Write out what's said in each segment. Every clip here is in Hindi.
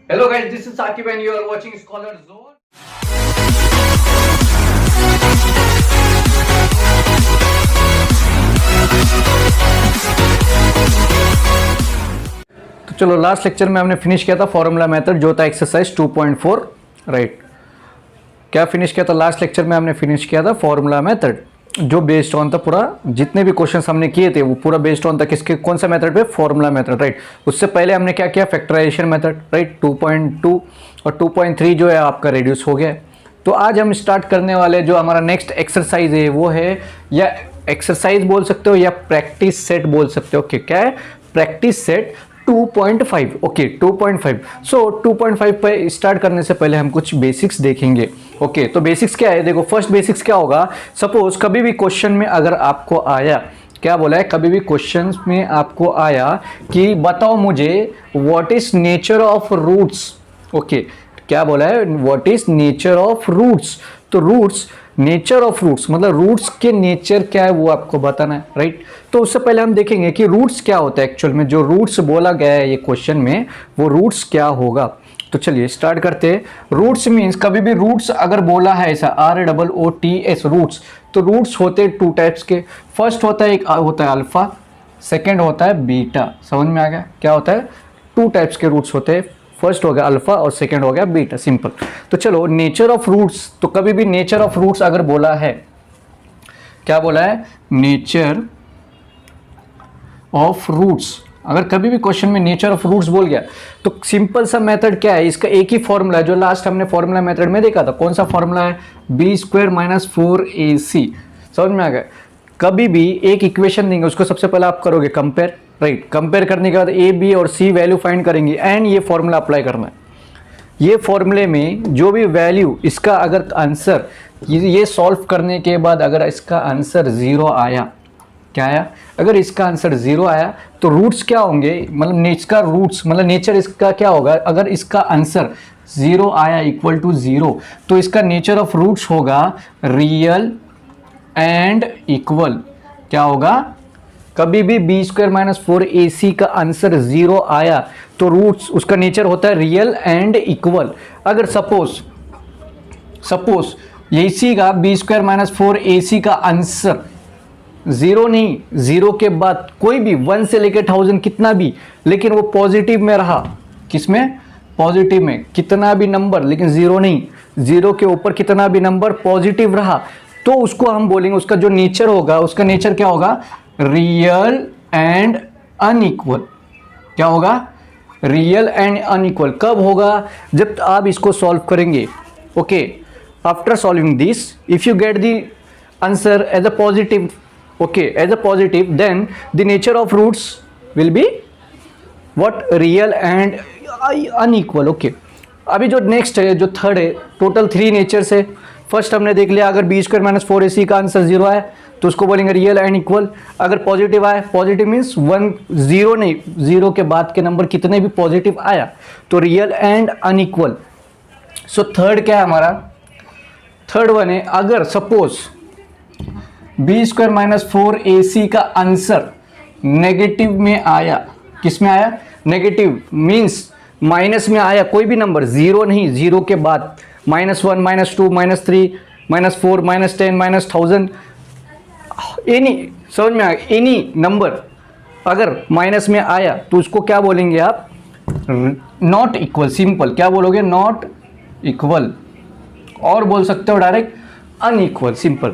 Hello guys, this is Saqib and you are watching Scholar Zone. तो चलो लास्ट लेक्चर में हमने फिनिश किया था फॉर्मूला मेथड जो था एक्सरसाइज 2.4 राइट। क्या फिनिश किया था लास्ट लेक्चर में? हमने फिनिश किया था फॉर्मूला मेथड जो बेस्ड ऑन था पूरा जितने भी क्वेश्चंस हमने किए थे वो पूरा बेस्ड ऑन था किसके कौन सा मेथड पे? Formula method right. उससे पहले हमने क्या किया? Factorisation method right. 2.2 और 2.3 जो है आपका रिड्यूस हो गया। तो आज हम स्टार्ट करने वाले जो हमारा नेक्स्ट एक्सरसाइज है वो है, या एक्सरसाइज बोल सकते हो या प्रैक्टिस सेट बोल सकते हो। ओके, क्या है? Practice set 2.5। ओके 2.5। सो 2.5 पे स्टार्ट करने से पहले हम कुछ बेसिक्स देखेंगे। ओके तो बेसिक्स क्या है? देखो फर्स्ट बेसिक्स क्या होगा, सपोज कभी भी क्वेश्चन में अगर आपको आया, क्या बोला है? कभी भी क्वेश्चन में आपको आया कि बताओ मुझे what is nature of roots. Okay क्या बोला है? What is nature of roots. तो रूट्स, नेचर ऑफ रूट्स मतलब रूट्स के नेचर क्या है वो आपको बताना है राइट। तो उससे पहले हम देखेंगे कि रूट्स क्या होता है एक्चुअल में। जो रूट्स बोला गया है ये क्वेश्चन में वो रूट्स क्या होगा। तो चलिए स्टार्ट करते हैं। रूट्स मीन्स कभी भी रूट्स अगर बोला है ऐसा ROOTS रूट्स, तो रूट्स होते हैं टू टाइप्स के। फर्स्ट होता है, एक होता है अल्फा, सेकेंड होता है बीटा। समझ में आ गया? क्या होता है? टू टाइप्स के रूट्स होते हैं। फर्स्ट हो गया अल्फा और सेकंड हो गया बीटा, सिंपल। तो चलो नेचर ऑफ रूट्स, तो कभी भी नेचर ऑफ रूट्स अगर बोला है, क्या बोला है? Nature of roots. अगर कभी भी क्वेश्चन में नेचर ऑफ रूट्स बोल गया तो सिंपल सा मेथड क्या है? इसका एक ही फॉर्मूला है जो लास्ट हमने फॉर्मूला मेथड में देखा था। कौन सा फॉर्मूला है? b² - 4ac। समझ में आ गया? कभी भी एक इक्वेशन देंगे उसको सबसे पहले आप करोगे कंपेयर राइट। कंपेयर करने के बाद ए बी और सी वैल्यू फाइंड करेंगे एंड ये फॉर्मूला अप्लाई करना है। ये फॉर्मूले में जो भी वैल्यू इसका अगर आंसर ये सॉल्व करने के बाद अगर इसका आंसर 0 आया, क्या आया? अगर इसका आंसर 0 आया तो रूट्स क्या होंगे? मतलब इसका रूट्स मतलब नेचर इसका क्या होगा? अगर इसका आंसर 0 आया इक्वल टू 0 तो इसका नेचर ऑफ रूट्स होगा रियल एंड इक्वल। क्या होगा? कभी भी b² - 4ac का आंसर 0 आया तो रूट्स उसका नेचर होता है रियल एंड इक्वल। अगर सपोज इसी का b² - 4ac का आंसर 0 नहीं, 0 के बाद कोई भी 1 से लेकर 1000 कितना भी, लेकिन वो पॉजिटिव में रहा। किसमें? पॉजिटिव में। कितना भी नंबर लेकिन 0 नहीं, 0 के ऊपर कितना भी नंबर पॉजिटिव रहा तो उसको हम बोलेंगे, उसका जो नेचर होगा उसका नेचर क्या होगा? Real and unequal. क्या होगा? Real and unequal. कब होगा? जब आप इसको सॉल्व करेंगे। Okay after solving this if you get the answer as a positive, okay as a positive, then the nature of roots will be what? Real and unequal. Okay अभी जो नेक्स्ट है, जो थर्ड है, टोटल 3 नेचर्स है। फर्स्ट हमने देख लिया, अगर b² - 4ac का आंसर 0 आया तो उसको बोलेंगे रियल एंड इक्वल। अगर पॉजिटिव आया, पॉजिटिव मीन्स 1 0 नहीं, 0 के बाद के नंबर कितने भी पॉजिटिव आया तो real and unequal. So third क्या है हमारा? थर्ड वन है, अगर सपोज b² - 4ac का आंसर नेगेटिव में आया। किस में आया? नेगेटिव मीन्स माइनस में आया। कोई भी नंबर 0 नहीं, 0 के बाद -1 -2 -3 -4 -10 -1000 एनी, समझ में आ गया? एनी नंबर अगर माइनस में आया तो उसको क्या बोलेंगे आप? Not equal. सिंपल क्या बोलोगे? Not equal. और बोल सकते हो डायरेक्ट अनइक्वल। सिंपल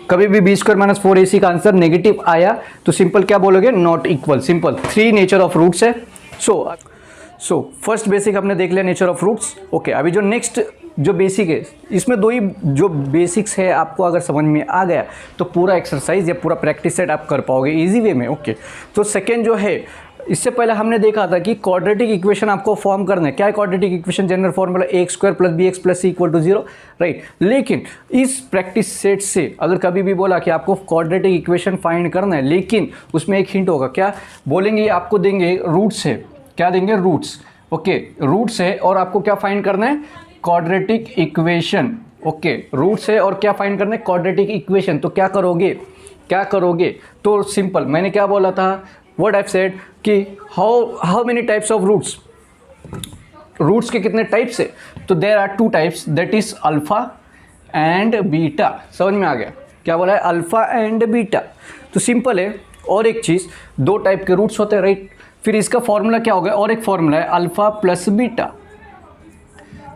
कभी भी b² - 4ac का आंसर नेगेटिव आया तो सिंपल क्या बोलोगे? Not equal. Simple 3 nature of roots है। सो फर्स्ट बेसिक हमने देख लिया नेचर ऑफ रूट्स। ओके अभी जो नेक्स्ट जो बेसिक है, इसमें 2 ही जो बेसिक्स है आपको अगर समझ में आ गया तो पूरा एक्सरसाइज या पूरा प्रैक्टिस सेट आप कर पाओगे इजी वे में। ओके तो सेकेंड जो है, इससे पहले हमने देखा था कि क्वाड्रेटिक इक्वेशन आपको फॉर्म करना है। क्या है quadratic equation? General formula ax² + bx + c = 0 right. लेकिन इस प्रैक्टिस सेट से अगर कभी भी बोला कि आपको क्वाड्रेटिक इक्वेशन फाइंड करना है, लेकिन उसमें एक हिंट होगा। क्या बोलेंगे? आपको देंगे रूट्स है। क्या देंगे? रूट्स। ओके रूट्स है और आपको क्या फाइंड करना है? Quadratic equation. ओके रूट्स है और क्या फाइंड करना है? Quadratic equation. तो क्या करोगे? तो सिंपल मैंने क्या बोला था? व्हाट आई सेड कि how many types of roots? Roots के कितने टाइप्स है, तो there are 2 types, that is alpha and beta. समझ में आ गया क्या बोला है, अल्फा एंड बीटा। तो सिंपल है। और एक चीज़, 2 टाइप के रूट्स होते हैं, राइट। फिर इसका फॉर्मूला क्या हो गया, और एक फॉर्मूला है अल्फा प्लस बीटा,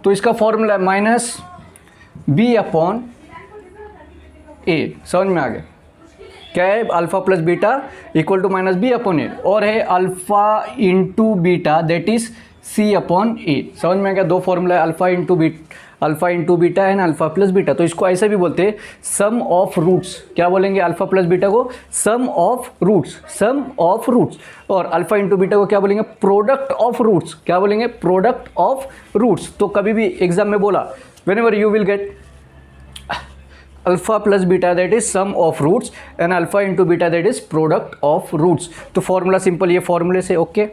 तो इसका फॉर्मूला है माइनस बी अपॉन ए। समझ में आ गया क्या है, alpha plus beta equal to minus B upon A, और है alpha into beta that is C upon A. समझ में आ गया, 2 फॉर्मूला है, alpha into beta and alpha plus beta. तो इसको ऐसे भी बोलते हैं सम ऑफ रूट्स। क्या बोलेंगे अल्फा प्लस बीटा को, सम ऑफ रूट्स। और अल्फा इंटू बीटा को क्या बोलेंगे, प्रोडक्ट ऑफ रूट्स। क्या बोलेंगे, प्रोडक्ट ऑफ रूट्स। तो कभी भी एग्जाम में बोला, whenever you will get alpha plus beta that is sum of roots and alpha into beta that is product of roots. तो फॉर्मूला सिंपल, ये फॉर्मूले से ओके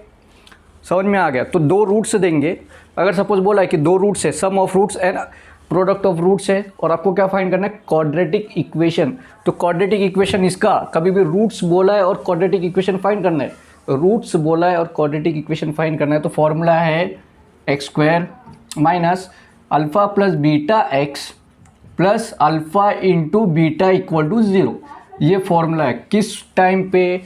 समझ में आ गया। तो 2 रूट्स देंगे, अगर सपोज बोला है कि 2 रूट्स है, sum of roots and product of roots है, और आपको क्या फाइंड करना है, क्वाड्रेटिक इक्वेशन। तो क्वाड्रेटिक इक्वेशन इसका, कभी भी रूट्स बोला है और क्वाड्रेटिक इक्वेशन फाइंड करना है, रूट्स बोला है और क्वाड्रेटिक इक्वेशन फाइंड करना है, तो फॉर्मूला है x² minus alpha plus beta x plus alpha into beta equal to 0। ये फॉर्मूला है किस टाइम पे,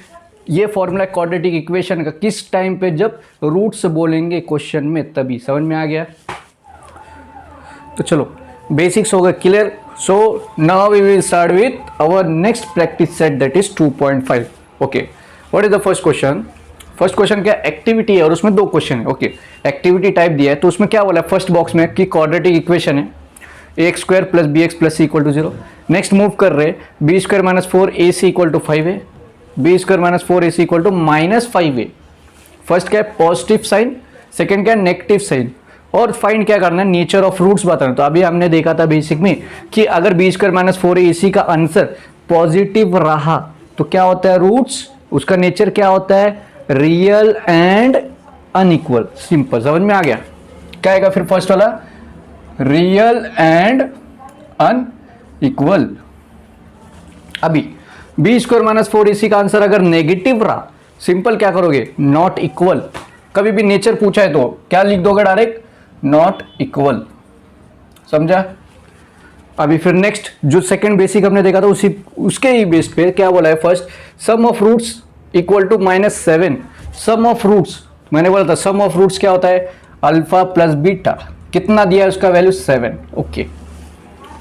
ये फॉर्मूला है क्वाड्रेटिक इक्वेशन का किस टाइम पे, जब रूट्स बोलेंगे क्वेश्चन में, तभी। समझ में आ गया। तो चलो बेसिक्स हो गए clear. So now we will start with our next practice set that is 2.5। Okay, what is the first question. First question क्या, एक्टिविटी है और उसमें 2 क्वेश्चन है। ओके, एक्टिविटी टाइप दिया है, तो उसमें क्या बोला है फर्स्ट बॉक्स में कि क्वाड्रेटिक इक्वेशन है ax² plus bx plus c equal to 0। Next move कर रहे b² minus 4ac equal to 5a, b² minus 4ac equal to minus 5a। First क्या है पॉजिटिव साइन, सेकेंड क्या है नेगेटिव साइन, और फाइंड क्या करना है, नेचर ऑफ रूट्स बताना। तो अभी हमने देखा था बेसिक में कि अगर b² माइनस 4ac का आंसर पॉजिटिव रहा तो क्या होता है रूट्स, उसका नेचर क्या होता है, रियल एंड अनइक्वल। सिंपल, समझ में आ गया। क्या आएगा फिर फर्स्ट वाला, रियल एंड अनइक्वल। अभी b² माइनस 4ac का आंसर अगर नेगेटिव रहा, सिंपल क्या करोगे, नॉट इक्वल। कभी भी नेचर पूछा है तो क्या लिख दोगे, डायरेक्ट नॉट इक्वल। समझा। अभी फिर नेक्स्ट जो सेकंड बेसिक हमने देखा था उसके ही बेस पे क्या बोला है, first sum of roots equal to -7। Sum of roots मैंने बोला था, सम ऑफ रूट्स क्या होता है, अल्फा प्लस बीटा। कितना दिया है उसका वैल्यू 7। ओके,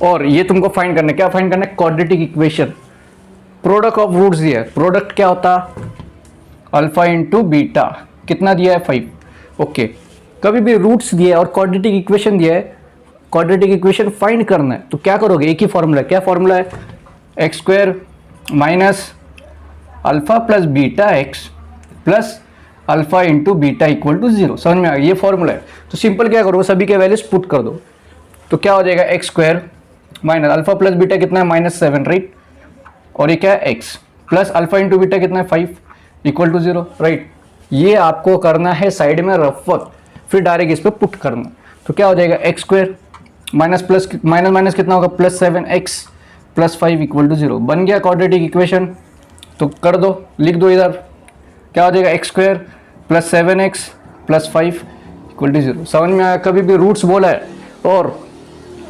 और ये तुमको फाइंड करना है, क्या फाइंड करना है, quadratic equation. Product of roots दिया है, प्रोडक्ट क्या होता, अल्फा इंटू बीटा। कितना दिया है 5। ओके, कभी भी रूट्स दिया है और क्वाड्रेटिक इक्वेशन दिया है, क्वाड्रेटिक इक्वेशन फाइंड करना है, तो क्या करोगे, एक ही फॉर्मूला। क्या फॉर्मूला है, x² minus alpha plus beta x plus alpha into beta equal to 0। समझ में आ गया, ये फॉर्मूला है। तो सिंपल क्या करो, सभी के वैल्यूज पुट कर दो, तो क्या हो जाएगा, x² minus alpha plus beta कितना है, -7, राइट। और ये क्या है, x plus alpha into beta कितना है, 5 इक्वल टू 0, राइट। ये आपको करना है साइड में रफ वर्क, फिर डायरेक्ट इस पर पुट करना। तो क्या हो जाएगा, x² minus plus minus minus कितना होगा, +7x प्लस 5 इक्वल टू 0। बन गया क्वाड्रेटिक इक्वेशन। तो कर दो, लिख दो इधर, क्या हो जाएगा, x² plus 7x plus 5 equal to 0। समझ में आया। कभी भी रूट्स बोला है और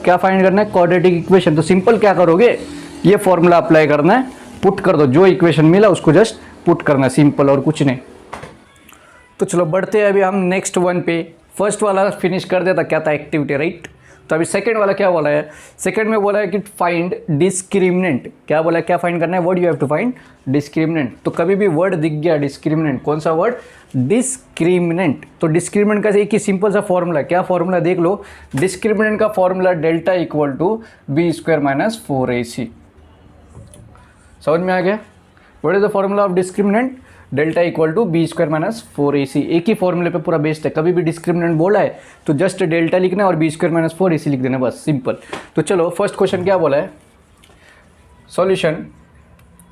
क्या फाइंड करना है, क्वाड्रेटिक इक्वेशन। तो सिंपल क्या करोगे, ये फॉर्मूला अप्लाई करना है, पुट कर दो, जो इक्वेशन मिला उसको जस्ट पुट करना है, सिंपल, और कुछ नहीं। तो चलो बढ़ते हैं अभी हम नेक्स्ट वन पे। फर्स्ट वाला फिनिश कर देता, क्या था, एक्टिविटी, राइट। तो अभी सेकंड वाला क्या बोला है, सेकंड में बोला है कि फाइंड डिस्क्रिमिनेंट। क्या बोला है, क्या फाइंड करना है, what you have to find discriminant. तो कभी भी वर्ड दिख गया डिस्क्रिमिनेंट, कौन सा वर्ड, डिस्क्रिमिनेंट। तो डिस्क्रिमिनेंट का एक ही सिंपल सा फॉर्मूला, क्या फॉर्मूला देख लो, डिस्क्रिमिनेंट का formula delta equal to b² minus 4ac। समझ में आ गया, what is the formula of discriminant, delta equal to b² minus 4ac। एक ही फॉर्मूले पे पूरा बेस्ड है। कभी भी डिस्क्रिमिनेंट बोला है तो जस्ट डेल्टा लिखना है और b² माइनस 4ac लिख देना, बस सिंपल। तो चलो फर्स्ट क्वेश्चन क्या बोला है, सॉल्यूशन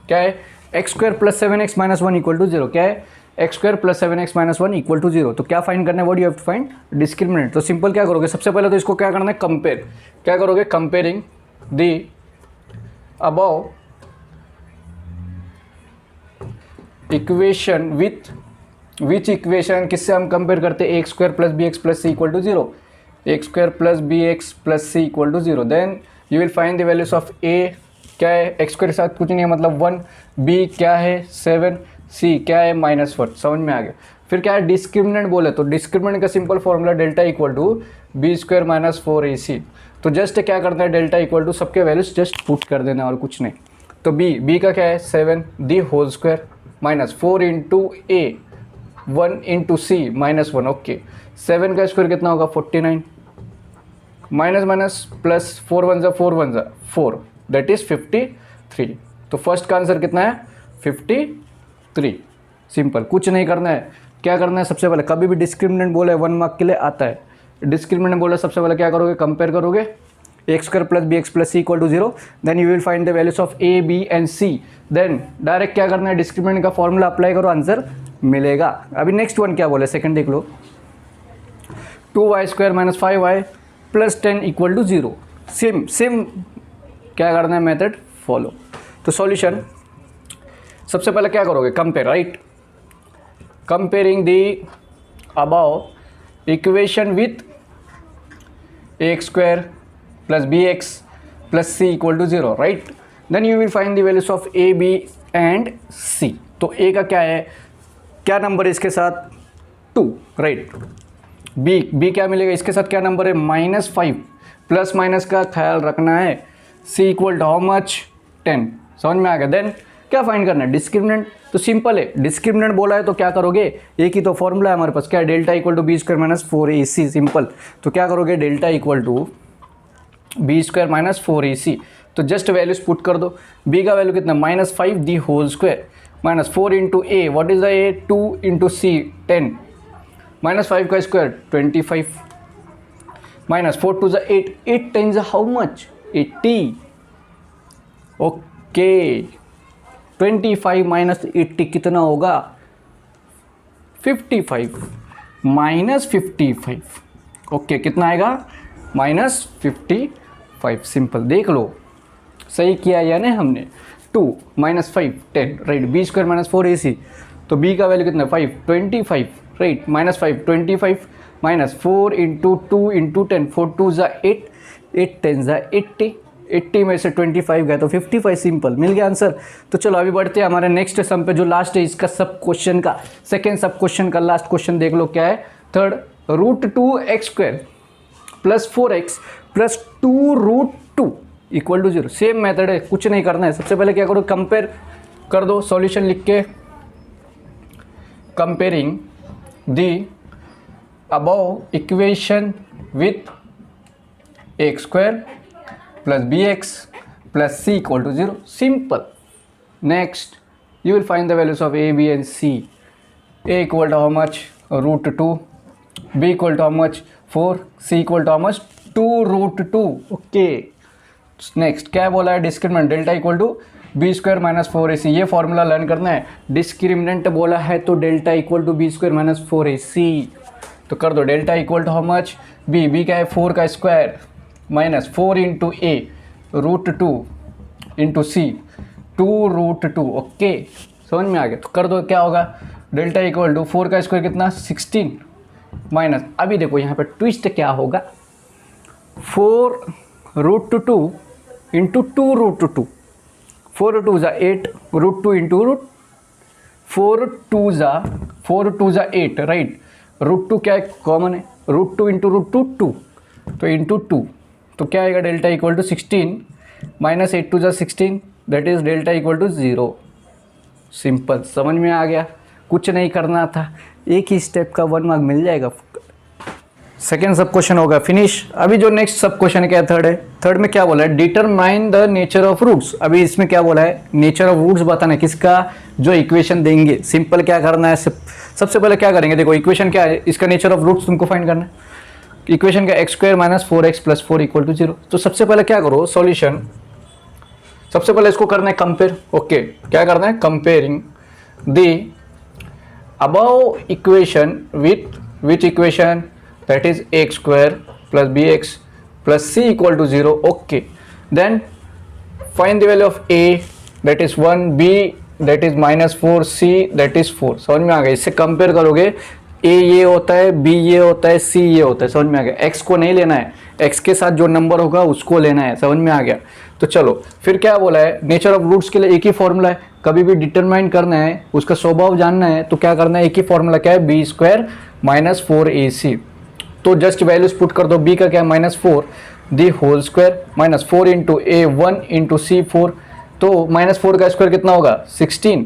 क्या है, x² plus 7x minus 1 equal to 0। क्या है, x² plus 7x minus 1 equal to 0। तो क्या फाइंड करना है, what you have to find discriminant. तो सिंपल क्या करोगे, सबसे पहले तो इसको क्या करना है, कंपेयर। क्या करोगे, comparing the above equation with which equation किससे हम कंपेयर करते हैं, X square plus B X plus C equal to zero, X square plus B X plus C equal to zero. Then you will find the values of A क्या है, एक्स स्क्वायर के साथ कुछ नहीं है मतलब 1, बी क्या है 7, सी क्या है -1। समझ में आ गया। फिर क्या है डिस्क्रिमिनेंट बोले तो डिस्क्रिमिनेंट का simple formula delta equal to B square minus 4ac। तो जस्ट क्या करना है, डेल्टा इक्वल टू सबके वैल्यूज जस्ट पुट कर देना और कुछ नहीं। तो बी का क्या है 7 the whole square minus 4 into A 1 into C -1। Okay 7 का स्क्वायर कितना होगा 49 माइनस माइनस प्लस 4 1 जा 4 1 जा 4 दैट इज 53। तो फर्स्ट का आंसर कितना है 53। सिंपल, कुछ नहीं करना है। क्या करना है सबसे पहले, कभी भी डिस्क्रिमिनेंट बोले 1 मार्क के लिए आता है। डिस्क्रिमिनेंट बोले सबसे पहले क्या करोगे, कंपेयर करोगे X square plus B X plus C equal to zero. Then you will find the values of A B and C. Then direct क्या करना है, डिस्क्रिमिनेंट का फॉर्मूला अप्लाई करो, आंसर मिलेगा। अभी नेक्स्ट वन क्या बोले, सेकंड देख लो, 2y square minus 5y plus 10 equal to zero. Same क्या करना है, मेथड फॉलो। तो सॉल्यूशन सबसे पहले क्या करोगे, compare, right, comparing the above equation with X square plus B X plus C equal to zero, right. Then you will find the values of A B and C. तो ए का क्या है, क्या नंबर है इसके साथ 2, राइट। बी क्या मिलेगा इसके साथ, क्या नंबर है -5, प्लस माइनस का ख्याल रखना है। सी इक्वल टू हाउ मच 10। समझ में आ गया। देन क्या फाइंड करना है, डिस्क्रिमिनेंट। तो सिंपल है, डिस्क्रिमिनेंट बोला है तो क्या करोगे, एक ही तो फॉर्मूला है हमारे पास, क्या है delta equal to B square minus 4ac। Simple, तो क्या करोगे delta equal to B square minus 4ac। तो जस्ट वैल्यूज पुट कर दो। बी का वैल्यू कितना -5 the whole square minus 4 into A, what is the A 2 into C 10 -5 का स्क्वायर 25 माइनस 4 टू ज 8, 8 times how much 80। Okay 25 minus 80 कितना होगा 55 माइनस 55। ओके कितना आएगा -55। सिंपल, देख लो सही किया या नहीं हमने। 2 minus 5 10, right. B square minus 4ac, तो बी का वैल्यू कितना 5 25, राइट, -5 25 माइनस 4 इंटू 2 इंटू 10, 4 2 ज़ा 8, 8 10 ज़ा 80, 80 में से 25 गया तो 55। सिंपल, मिल गया आंसर। तो चलो अभी बढ़ते हैं हमारे नेक्स्ट सम पे, जो लास्ट है इसका सब क्वेश्चन का, सेकेंड सब क्वेश्चन का लास्ट क्वेश्चन देख लो क्या है। Third, √2x square plus 4x plus 2√2 equal to zero. Same method है, कुछ नहीं करना है। सबसे पहले क्या करो, कंपेयर कर दो, सॉल्यूशन लिख के comparing the above equation with X square plus B X plus C equal to zero. Simple. Next you will find the values of A B and C. A equal to how much √2, B equal to how much 4, C equal to how much 2√2। Okay next क्या बोला है, discriminant delta equal to B square minus 4ac। ये फॉर्मूला लर्न करना है। डिस्क्रिमिनेंट बोला है तो delta equal to B square minus 4ac। तो कर दो delta equal to how much, B क्या है 4 का square minus 4 into A √2 into C 2√2। Okay समझ में आ गया। तो कर दो क्या होगा, डेल्टा इक्वल टू 4 का स्क्वायर कितना 16 माइनस, अभी देखो यहाँ पे ट्विस्ट क्या होगा, 4√2 इंटू 2√2, 4 2 ज़ा 8 √2 इंटू √4 2 ज़ा 8, राइट। √2 क्या है कॉमन है, √2 इंटू √2 2, तो इंटू 2, तो क्या आएगा डेल्टा इक्वल टू 16 माइनस 8 2 ज़ा 16, that is delta equal to 0। Simple, समझ में आ गया, कुछ नहीं करना था, एक ही स्टेप का 1 मार्क मिल जाएगा। सेकेंड सब क्वेश्चन होगा फिनिश। अभी जो नेक्स्ट सब क्वेश्चन क्या है, थर्ड है। थर्ड में क्या बोला है, determine the nature of roots. अभी इसमें क्या बोला है, नेचर ऑफ रूट्स बताना है किसका, जो इक्वेशन देंगे। सिंपल क्या करना है, सबसे पहले क्या करेंगे, देखो इक्वेशन क्या है, इसका नेचर ऑफ रूट्स तुमको फाइंड करना है। इक्वेशन का X square minus 4x plus 4 equal to 0। तो सबसे पहले क्या करो, सॉल्यूशन सबसे पहले इसको करना है कंपेयर। ओके क्या करना है, comparing the above equation with which equation, that is x square plus bx plus c equal to 0. Okay, then find the value of a, that is 1, b that is -4c that is 4। समझ में आ गया। इससे कंपेयर करोगे a ये होता है, b ये होता है, c ये होता है। समझ में आ गया। x को नहीं लेना है, x के साथ जो नंबर होगा उसको लेना है। समझ में आ गया। तो चलो फिर क्या बोला है, नेचर ऑफ रूट्स के लिए एक ही फॉर्मूला है। कभी भी डिटरमाइन करना है, उसका स्वभाव जानना है तो क्या करना है, एक ही फॉर्मूला क्या है, b² - 4ac। तो जस्ट वैल्यूज पुट कर दो। b का क्या है -4 the whole square -4 into a1 into c4। तो -4 का स्क्वायर कितना होगा 16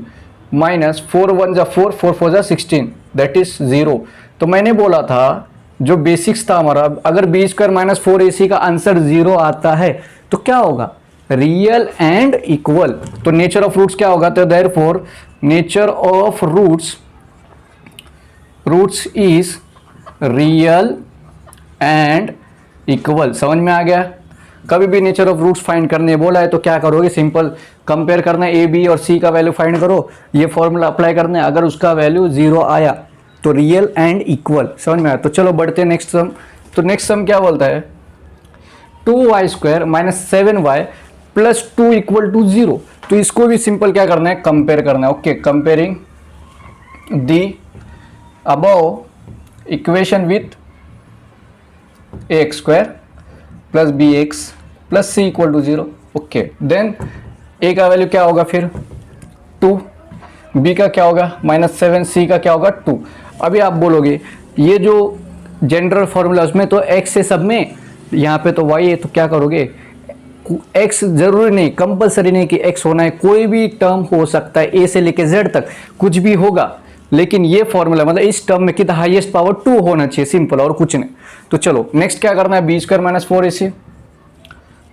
-4 1 जा 4 4 4 जा 16 दैट इज 0। तो मैंने बोला था जो बेसिक्स था हमारा, अगर b² - 4ac का आंसर 0 आता है तो क्या होगा, रियल एंड इक्वल। तो नेचर ऑफ रूट्स क्या होगा, तो therefore nature of roots is real and equal. समझ में आ गया। कभी भी नेचर ऑफ रूट्स फाइंड करने बोला है तो क्या करोगे, सिंपल कंपेयर करना है, ए बी और सी का वैल्यू फाइंड करो, ये फॉर्मूला अप्लाई करना है। अगर उसका वैल्यू 0 आया तो रियल एंड इक्वल। समझ में आया। तो चलो बढ़ते हैं नेक्स्ट सम। तो नेक्स्ट सम क्या बोलता है, 2y² - 7y + 2 = 0। तो इसको भी सिंपल क्या करना है, कंपेयर करना है। Okay, comparing the above equation with ax² + bx + c = 0। Okay, then a का वैल्यू क्या होगा फिर 2, b का क्या होगा -7, c का क्या होगा 2। अभी आप बोलोगे ये जो जनरल फॉर्मूला उसमें तो x है सब में, यहाँ पे तो y है, तो क्या करोगे, x जरूरी नहीं, कंपलसरी नहीं कि x होना है, कोई भी टर्म हो सकता है, a से लेके z तक कुछ भी होगा। लेकिन ये फॉर्मूला मतलब इस टर्म में कितना हाईएस्ट पावर 2 होना चाहिए, सिंपल, और कुछ नहीं। तो चलो नेक्स्ट क्या करना है, b² - 4ac।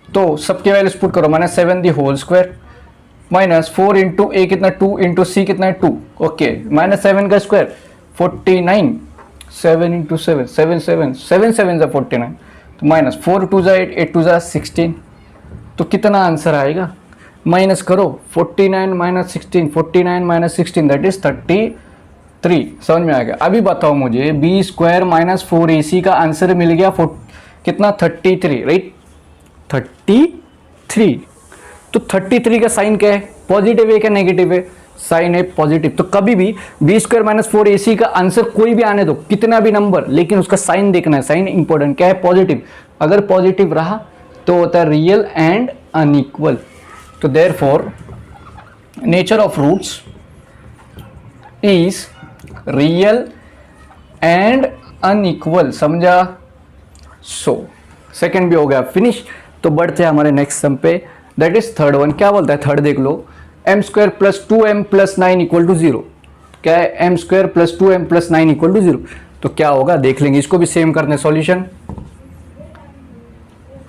तो सबके वैल्यूज पुट करो, -7 the whole square -4 into a कितना 2 इंटू c कितना है 2। ओके, -7 का स्क्वायर 49, 7 इंटू 7 7 7 7 7 जा 49, तो -4 2 जा 8 8 2 जा 16। तो कितना आंसर आएगा, माइनस करो 49 - 16 49 - 16 दैट इज 33। समझ में आ गया। अभी बताओ मुझे b² - 4ac का आंसर मिल गया कितना 33, राइट 33। तो 33 का साइन क्या है, पॉजिटिव है क्या नेगेटिव है, साइन है पॉजिटिव। तो कभी भी b² - 4ac का आंसर कोई भी आने दो, कितना भी नंबर, लेकिन उसका साइन देखना है, साइन इंपॉर्टेंट क्या है, पॉजिटिव। अगर पॉजिटिव रहा तो होता है रियल एंड अनइक्वल। तो therefore nature of roots is real and unequal. समझा। सो सेकंड भी हो गया फिनिश। तो बढ़ते हैं हमारे नेक्स्ट सम पे, दैट इज थर्ड वन। क्या बोलता है थर्ड, देख लो, m² + 2m + 9 = 0। क्या है, m² + 2m + 9 = 0। तो क्या होगा देख लेंगे, इसको भी सेम करने solution.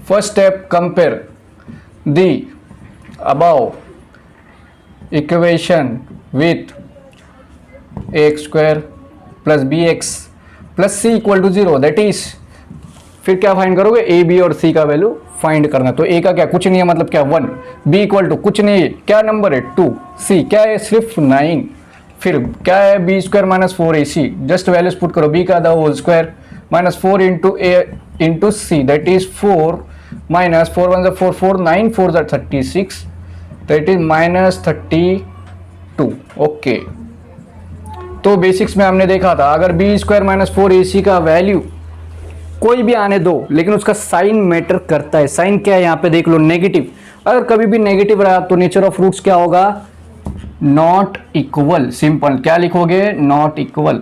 First step, compare the above equation with ax² + bx + c = 0। That is, फिर क्या फाइंड करोगे, a b और c का वैल्यू फाइंड करना। तो a का क्या कुछ नहीं है, मतलब क्या 1, b = कुछ नहीं है, क्या नंबर है 2, c क्या है सिर्फ 9। फिर क्या है b² - 4ac, just values put करो, b का the whole square -4 into a into c that is 4 -4 1 4 4 9 4 36 that is -32। Okay, तो बेसिक्स में हमने देखा था अगर b² - 4ac का वैल्यू कोई भी आने दो, लेकिन उसका साइन मैटर करता है। साइन क्या है यहाँ पे देख लो, नेगेटिव। अगर कभी भी नेगेटिव रहा तो नेचर ऑफ रूट्स क्या होगा, नॉट इक्वल। सिंपल, क्या लिखोगे, नॉट इक्वल।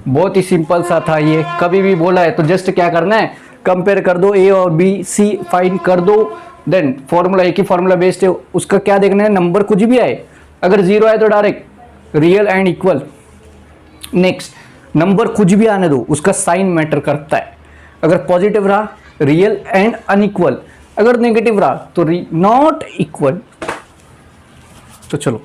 बहुत ही सिंपल सा था ये, कभी भी बोला है तो जस्ट क्या करना है, कंपेयर कर दो, a और b c फाइंड कर दो, देन फॉर्मूला एक ही फॉर्मूला बेस्ड है, उसका क्या देखना है, नंबर कुछ भी आए, अगर 0 आए तो direct real and equal. Next, number कुछ भी आने दो, उसका साइन मैटर करता है। अगर पॉजिटिव रहा रियल एंड अनइक्वल, अगर नेगेटिव रहा तो नॉट इक्वल। तो चलो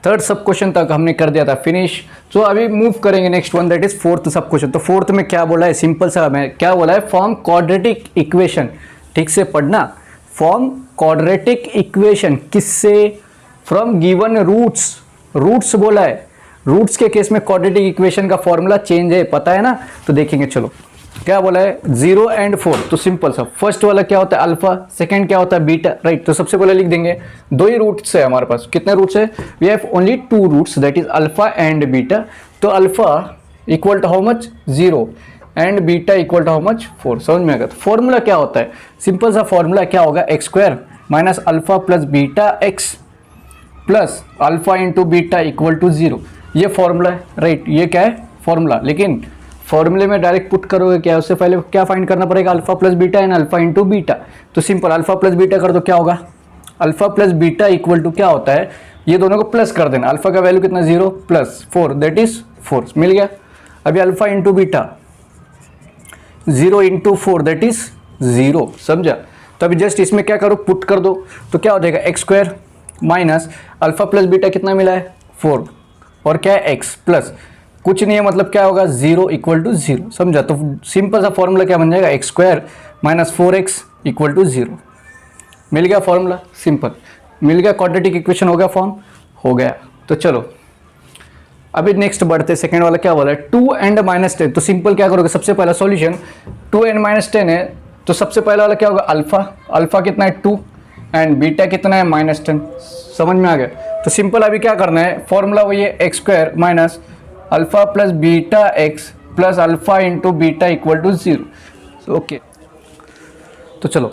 थर्ड सब क्वेश्चन तक हमने कर दिया था फिनिश। तो अभी मूव करेंगे next one, that is fourth सब क्वेश्चन। तो फोर्थ में क्या बोला है, सिंपल सा मैं क्या बोला है, फॉर्म क्वाड्रेटिक इक्वेशन। ठीक से पढ़ना, फॉर्म क्वाड्रेटिक इक्वेशन किससे, फ्रॉम गिवन रूट्स। रूट्स बोला है, रूट्स के केस में क्वाड्रेटिक इक्वेशन का फॉर्मूला चेंज है, पता है ना। तो देखेंगे चलो, क्या बोला है 0 एंड 4, तो सिंपल सा फर्स्ट वाला क्या होता है अल्फा, सेकंड क्या होता है बीटा, राइट। तो सबसे पहले लिख देंगे दो ही रूट्स है हमारे पास, कितने रूट्स है, we have only 2 roots that is alpha and beta. तो alpha equal to how much 0 and beta equal to how much 4, समझ में आ गया। तो फॉर्मूला क्या होता है, सिंपल सा फॉर्मूला क्या होगा, X square minus alpha plus beta x plus alpha into beta equal to 0, ये फॉर्मूला है, राइट। ये क्या है फॉर्मूला, लेकिन फॉर्मूले में डायरेक्ट पुट करोगे क्या, उससे पहले क्या फाइंड करना पड़ेगा, alpha plus beta and alpha into beta. तो सिंपल अल्फा प्लस बीटा कर दो, क्या होगा alpha plus beta equal to क्या होता है, ये दोनों को प्लस कर देना, अल्फा का वैल्यू कितना 0 प्लस 4 दैट इज 4, मिल गया। अभी alpha into beta 0 into 4 that is 0, समझा। तो अभी जस्ट इसमें क्या करो पुट कर दो, तो क्या हो जाएगा X square minus alpha plus beta कितना मिला है 4 और क्या है एक्स प्लस कुछ नहीं है, मतलब क्या होगा 0 इक्वल टू 0, समझा। तो सिंपल सा फॉर्मूला क्या बन जाएगा X square minus 4x equal to 0, मिल गया फॉर्मूला, सिंपल मिल गया, क्वाड्रेटिक इक्वेशन हो गया, फॉर्म हो गया। तो चलो अभी नेक्स्ट बढ़ते, सेकंड वाला क्या बोला है 2 एंड माइनस 10। तो सिंपल क्या करोगे, सबसे पहला सॉल्यूशन 2 एंड माइनस 10 है, तो सबसे पहला वाला क्या होगा अल्फा, अल्फा कितना है 2 एंड बीटा कितना है -10, समझ में आ गया। तो सिंपल अभी क्या करना है, फॉर्मूला वही है X square minus alpha plus beta x plus alpha into beta equal to 0, okay. तो चलो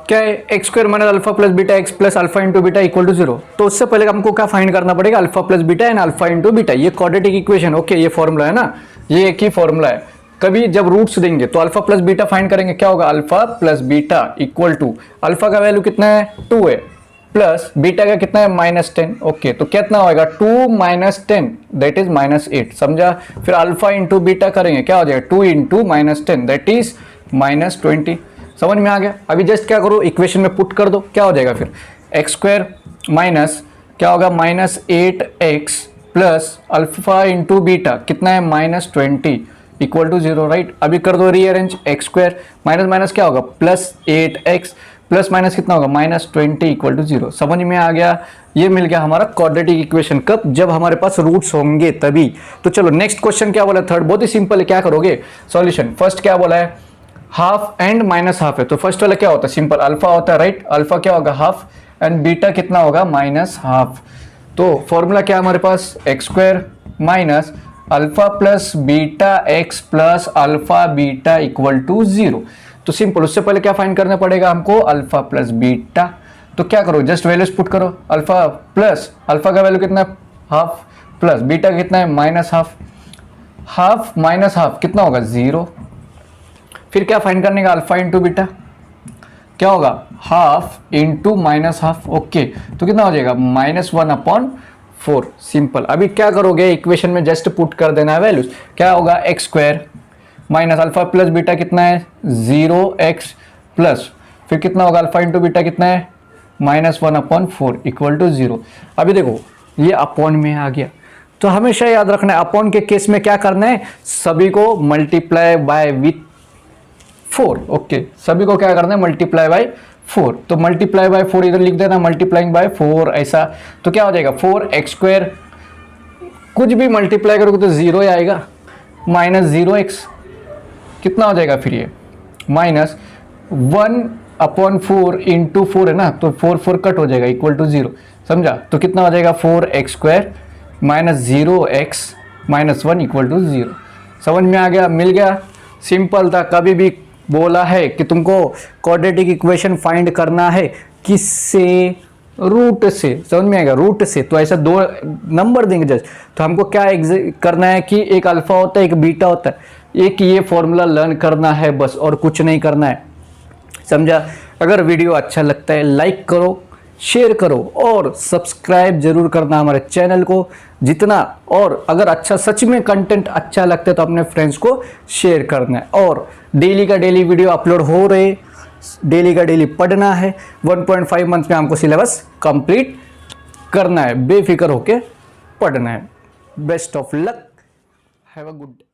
क्या है X square minus alpha plus beta x plus alpha into beta equal to 0। तो उससे पहले हमको क्या फाइंड करना पड़ेगा, alpha plus beta and alpha into beta, ये क्वाड्रेटिक इक्वेशन, ओके। ये फॉर्मूला है ना, ये एक ही फॉर्मूला है। कभी जब रूट्स देंगे तो अल्फा प्लस बीटा फाइंड करेंगे, क्या होगा alpha plus beta equal to alpha का वैल्यू कितना है 2 है प्लस बीटा का कितना है -10, ओके। तो कितना होगा 2 माइनस 10 दैट इज -8, समझा। फिर अल्फा इंटू बीटा करेंगे, क्या हो जाएगा 2 इंटू -10 दैट इज -20, समझ में आ गया। अभी जस्ट क्या करो इक्वेशन में पुट कर दो, क्या हो जाएगा फिर एक्स स्क्वायर माइनस क्या होगा -8x plus alpha into beta कितना है -20 इक्वल टू 0, राइट। अभी कर दो rearrange, x square minus minus क्या होगा प्लस 8x प्लस माइनस कितना होगा -20 इक्वल टू 0, समझ में आ गया। ये मिल गया हमारा क्वाड्रेटिक इक्वेशन, कब, जब हमारे पास रूट्स होंगे तभी। तो चलो नेक्स्ट क्वेश्चन क्या बोला थर्ड, बहुत ही सिंपल है, क्या करोगे सॉल्यूशन, फर्स्ट क्या बोला है हाफ एंड माइनस हाफ है। तो फर्स्ट वाला क्या होता है सिंपल अल्फा होता है, राइट। अल्फा क्या होगा हाफ एंड बीटा कितना होगा -हाफ। तो फॉर्मूला क्या है हमारे पास X square minus alpha plus beta x plus alpha beta equal to 0। तो सिंपल उससे पहले क्या फाइंड करना पड़ेगा हमको अल्फा प्लस बीटा। तो क्या करो जस्ट वैल्यूज पुट करो, अल्फा प्लस अल्फा का वैल्यू कितना है हाफ प्लस बीटा कितना है -हाफ, हाफ माइनस हाफ कितना होगा 0। फिर क्या फाइंड करने का अल्फा इंटू बीटा क्या होगा हाफ इंटू -हाफ, ओके। तो कितना हो जाएगा -1/4, सिंपल। अभी क्या करोगे इक्वेशन में जस्ट पुट कर देना है वैल्यूज, क्या होगा X square minus alpha plus beta कितना है 0x प्लस फिर कितना होगा अल्फा इंटू बीटा कितना है -1/4 इक्वल टू 0। अभी देखो ये अपॉन में आ गया, तो हमेशा याद रखना है अपॉन के केस में क्या करना है, सभी को मल्टीप्लाई बाय विथ 4, ओके। सभी को क्या करना है मल्टीप्लाई बाय 4, तो मल्टीप्लाई बाय 4 इधर लिख देना, मल्टीप्लाइंग बाय 4 ऐसा। तो क्या हो जाएगा 4x स्क्वायर, कुछ भी मल्टीप्लाई करोगे तो 0 आएगा, -0x कितना हो जाएगा फिर ये -1/4 इंटू 4 है ना, तो 4 कट हो जाएगा इक्वल टू 0, समझा। तो कितना हो जाएगा 4x square -0x -1 equal to 0, समझ में आ गया, मिल गया, सिंपल था। कभी भी बोला है कि तुमको क्वाड्रेटिक इक्वेशन फाइंड करना है किससे, रूट से, समझ में आएगा रूट से। तो ऐसा दो नंबर देंगे जस्ट, तो हमको क्या करना है कि एक अल्फा होता है एक बीटा होता है, एक ये फॉर्मूला लर्न करना है बस, और कुछ नहीं करना है, समझा। अगर वीडियो अच्छा लगता है लाइक करो, शेयर करो और सब्सक्राइब जरूर करना हमारे चैनल को जितना, और अगर अच्छा सच में कंटेंट अच्छा लगता है तो अपने फ्रेंड्स को शेयर करना है। और डेली का डेली वीडियो अपलोड हो रहे, डेली का डेली पढ़ना है, 1.5 मंथ में हमको सिलेबस कंप्लीट करना है, बेफिक्र होके पढ़ना है। Best of luck, have a good day.